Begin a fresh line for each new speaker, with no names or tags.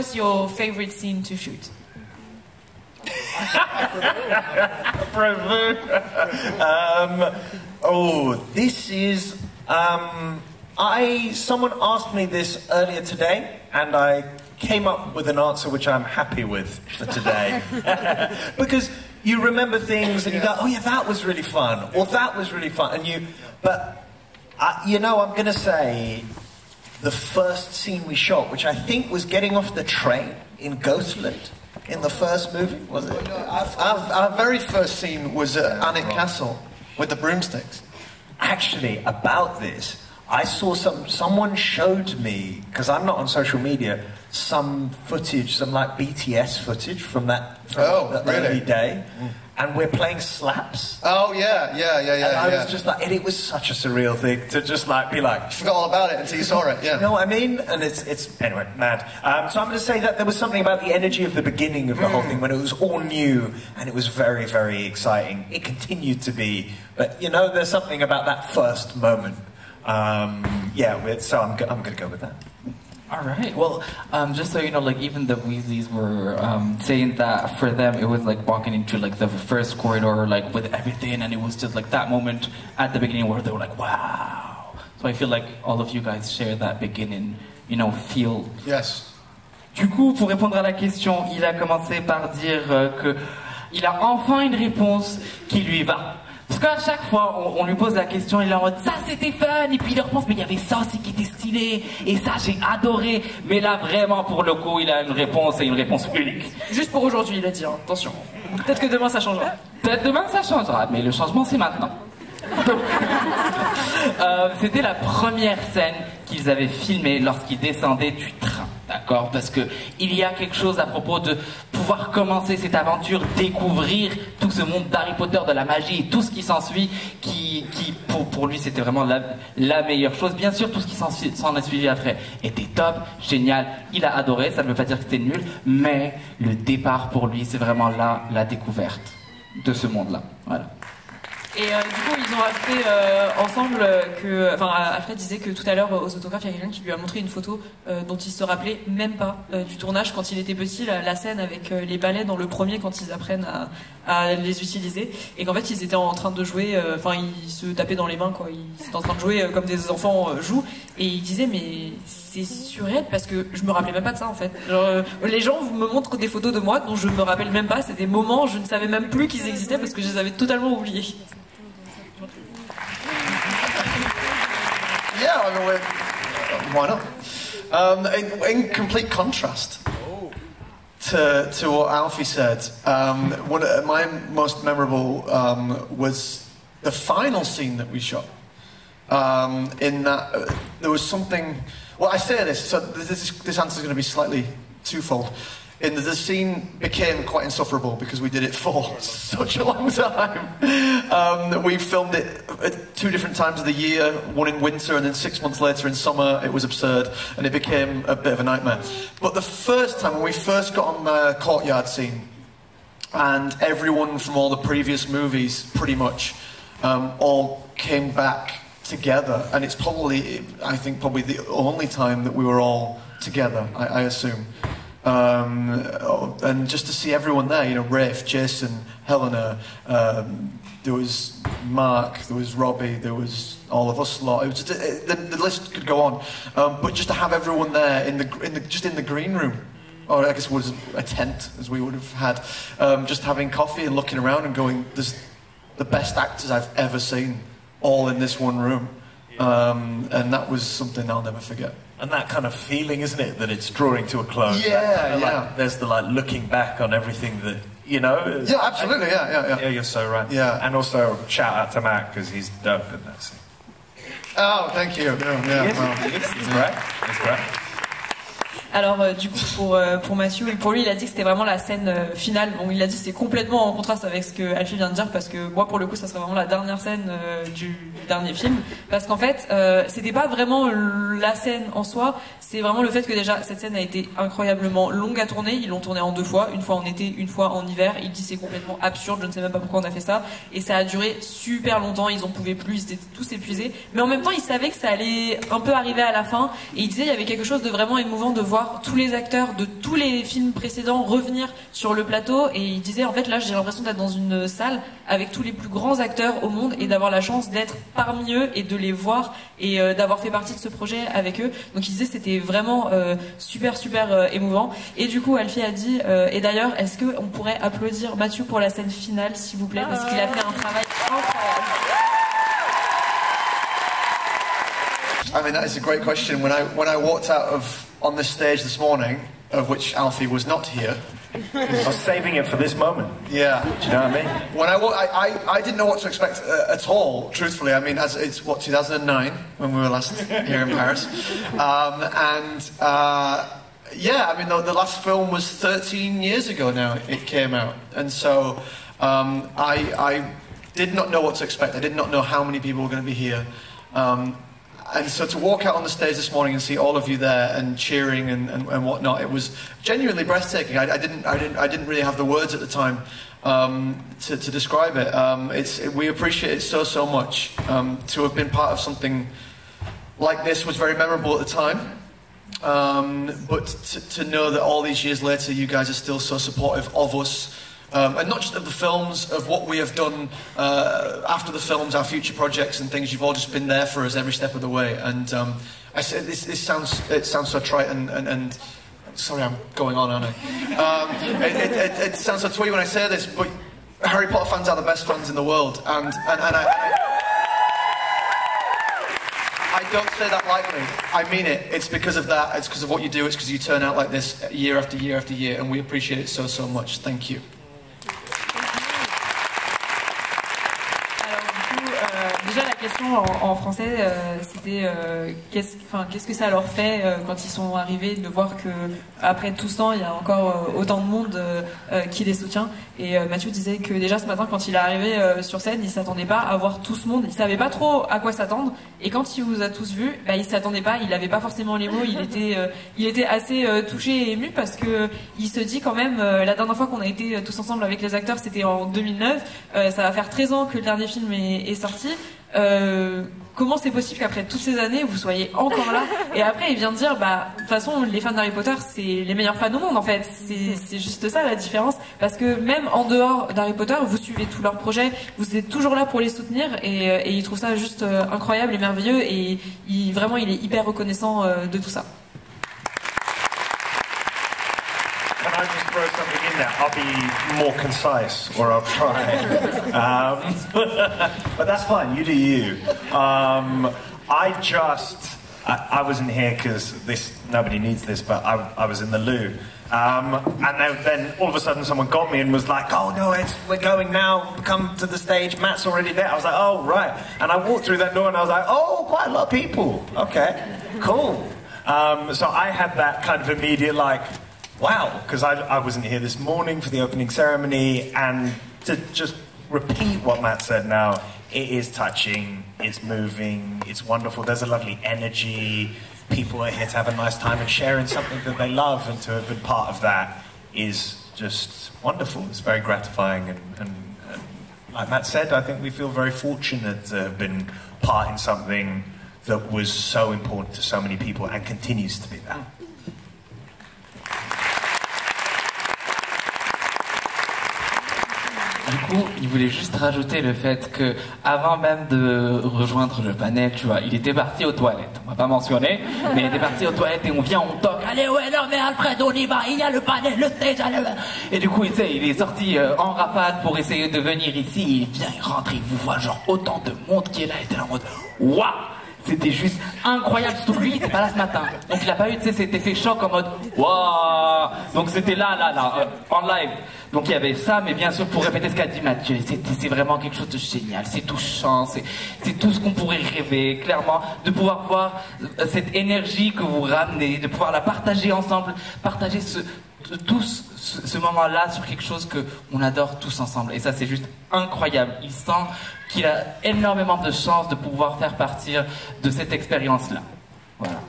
was your favorite scene to shoot?
This is. Someone asked me this earlier today, and I came up with an answer which I'm happy with for today. Because you remember things and you go, oh yeah, that was really fun, or that was really fun, I'm going to say the first scene we shot, which I think was getting off the train in Ghostland. In the first movie, was it?
Our very first scene was at Alnwick Castle with the broomsticks.
Actually, about this, I saw someone showed me, because I'm not on social media, some footage, some like BTS footage from that early day. And we're playing slaps.
Oh, yeah. And
I was just like, and it was such a surreal thing to just like be like...
You forgot all about it until you saw it, yeah.
You know what I mean? And it's anyway, mad. So I'm going to say that there was something about the energy of the beginning of the whole thing when it was all new and it was very, very exciting. It continued to be, but there's something about that first moment. So I'm going to go with that.
All right. Well, just so you know, like even the Weasleys were saying that for them it was like walking into like the first corridor, like with everything, and it was just like that moment at the beginning where they were like, wow. So I feel like all of you guys share that beginning, feel.
Yes.
Du coup, pour répondre à la question, il a commencé par dire que il a enfin une réponse qui lui va. Parce qu'à chaque fois, on lui pose la question, il est en mode ça c'était fun, et puis il repense, mais il y avait ça aussi qui était stylé, et ça j'ai adoré. Mais là vraiment pour le coup, il a une réponse et une réponse unique.
Juste pour aujourd'hui, il a dit, hein. Attention. Peut-être que demain ça changera.
Peut-être demain ça changera, mais le changement c'est maintenant. Donc, c'était la première scène qu'ils avaient filmée lorsqu'ils descendaient du train, d'accord? Parce que il y a quelque chose à propos de pouvoir commencer cette aventure, découvrir tout ce monde d'Harry Potter, de la magie et tout ce qui s'ensuit, qui pour lui c'était vraiment la meilleure chose. Bien sûr, tout ce qui s'en a suivi après était top, génial, il a adoré, ça ne veut pas dire que c'était nul, mais le départ pour lui c'est vraiment la découverte de ce monde-là. Voilà.
Et du coup, ils ont rajouté ensemble que... Enfin, Alfred disait que tout à l'heure, aux autographes, il y a quelqu'un qui lui a montré une photo dont il se rappelait même pas du tournage quand il était petit, la scène avec les balais dans le premier quand ils apprennent à les utiliser. Et qu'en fait, ils étaient en train de jouer... Enfin, ils se tapaient dans les mains, quoi. Ils étaient en train de jouer comme des enfants jouent. Et il disait, mais c'est surréel parce que je me rappelais même pas de ça, en fait. Genre, les gens me montrent des photos de moi dont je me rappelle même pas. C'est des moments, je ne savais même plus qu'ils existaient parce que je les avais totalement oubliés.
Yeah, I mean, why not? In complete contrast to what Alfie said, one of my most memorable was the final scene that we shot. In that there was something. Well, I say this, so this answer is going to be slightly twofold. In the scene became quite insufferable because we did it for such a long time. We filmed it 2 different times of the year, one in winter and then 6 months later in summer. It was absurd and it became a bit of a nightmare. But the first time, when we first got on the courtyard scene, and everyone from all the previous movies pretty much all came back together, and it's probably, I think, probably the only time that we were all together, I assume. And just to see everyone there, Rafe, Jason, Helena, there was Mark, there was Robbie, there was all of us lot. It was just, the list could go on, but just to have everyone there in the green room, or I guess it was a tent as we would have had, just having coffee and looking around and going, "There's the best actors I've ever seen, all in this one room," and that was something I'll never forget.
And that kind of feeling, isn't it, that it's drawing to a close?
Yeah,
Like, there's the looking back on everything that,
Yeah, absolutely, yeah.
Yeah, you're so right.
Yeah.
And also, shout out to Matt, because he's dope in that scene.
Oh, thank you. Yeah,
He's great. He's great.
Alors du coup pour Mathieu, pour lui il a dit que c'était vraiment la scène finale. Bon, il a dit que c'est complètement en contraste avec ce que Alfie vient de dire, parce que moi pour le coup ça serait vraiment la dernière scène du dernier film, parce qu'en fait c'était pas vraiment la scène en soi, c'est vraiment le fait que déjà cette scène a été incroyablement longue à tourner. Ils l'ont tournée en 2 fois, une fois en été, une fois en hiver. Il dit c'est complètement absurde, je ne sais même pas pourquoi on a fait ça, et ça a duré super longtemps, ils en pouvaient plus, ils étaient tous épuisés, mais en même temps ils savaient que ça allait un peu arriver à la fin, et il disait il y avait quelque chose de vraiment émouvant de voir voir tous les acteurs de tous les films précédents revenir sur le plateau, et il disait en fait là j'ai l'impression d'être dans une salle avec tous les plus grands acteurs au monde et d'avoir la chance d'être parmi eux et de les voir et d'avoir fait partie de ce projet avec eux. Donc il disait c'était vraiment super émouvant. Et du coup Alfie a dit et d'ailleurs est-ce qu'on pourrait applaudir Mathieu pour la scène finale s'il vous plaît, parce qu'il a fait un travail incroyable.
I mean, that is a great question. When I walked out on this stage this morning, of which Alfie was not here.
I was saving it for this moment.
Yeah.
Do you know what I mean?
When I didn't know what to expect at all, truthfully. I mean, as it's, 2009, when we were last here in Paris. Yeah, I mean, the last film was 13 years ago now, it came out. And so I did not know what to expect. I did not know how many people were going to be here. And so to walk out on the stage this morning and see all of you there and cheering and whatnot, it was genuinely breathtaking. I didn't really have the words at the time to describe it. We appreciate it so much. To have been part of something like this was very memorable at the time. But to know that all these years later you guys are still so supportive of us. And not just of the films, of what we have done after the films, our future projects and things. You've all just been there for us every step of the way. And I said, it sounds so trite and sorry, I'm going on, aren't I? It sounds so twee when I say this, but Harry Potter fans are the best fans in the world, and I don't say that lightly. I mean it. It's because of that. It's because of what you do. It's because you turn out like this year after year after year, and we appreciate it so much. Thank you.
Déjà la question en français c'était qu'est-ce que ça leur fait quand ils sont arrivés de voir que après tout ce temps il y a encore autant de monde qui les soutient. Et Mathieu disait que déjà ce matin quand il est arrivé sur scène il s'attendait pas à voir tout ce monde, il savait pas trop à quoi s'attendre, et quand il vous a tous vus il s'attendait pas, il avait pas forcément les mots, il était assez touché et ému parce que il se dit quand même la dernière fois qu'on a été tous ensemble avec les acteurs c'était en 2009, ça va faire 13 ans que le dernier film est sorti. Comment c'est possible qu'après toutes ces années vous soyez encore là? Et après il vient de dire de toute façon les fans d'Harry Potter c'est les meilleurs fans au monde en fait, c'est juste ça la différence, parce que même en dehors d'Harry Potter vous suivez tous leurs projets, vous êtes toujours là pour les soutenir, et ils trouvent ça juste incroyable et merveilleux, et vraiment il est hyper reconnaissant de tout ça.
Can I just throw something in there? I'll be more concise, or I'll try. But that's fine, you do you. I wasn't here because nobody needs this, but I was in the loo. And then all of a sudden someone got me and was like, oh no, we're going now, come to the stage, Matt's already there. I was like, oh right. And I walked through that door and I was like, oh, quite a lot of people. Okay, cool. So I had that kind of immediate wow, because I wasn't here this morning for the opening ceremony, and to just repeat what Matt said now, it is touching, it's moving, it's wonderful, there's a lovely energy, people are here to have a nice time and sharing something that they love, and to have been part of that is just wonderful. It's very gratifying, and like Matt said, I think we feel very fortunate to have been part in something that was so important to so many people and continues to be that.
Du coup, il voulait juste rajouter le fait que, avant même de rejoindre le panel, tu vois, il était parti aux toilettes. On va pas mentionner, mais il était parti aux toilettes et on vient, on toque. Allez, ouais, non, mais Alfred, on y va, il y a le panel, le stage, allez. Et du coup, il est sorti en rafale pour essayer de venir ici. Il vient, il rentre, il vous voit genre autant de monde qui est là, il était là en mode, waouh! C'était juste incroyable, surtout que lui il était pas là ce matin. Donc il a pas eu cet effet choc en mode waouh. Donc c'était là, en live. Donc il y avait ça, mais bien sûr pour répéter ce qu'a dit Mathieu, c'est vraiment quelque chose de génial, c'est touchant, c'est tout ce qu'on pourrait rêver, clairement, de pouvoir voir cette énergie que vous ramenez, de pouvoir la partager ensemble, partager ce moment-là sur quelque chose qu'on adore tous ensemble. Et ça c'est juste incroyable. Il sent qu'il a énormément de chance de pouvoir faire partie de cette expérience-là. Voilà.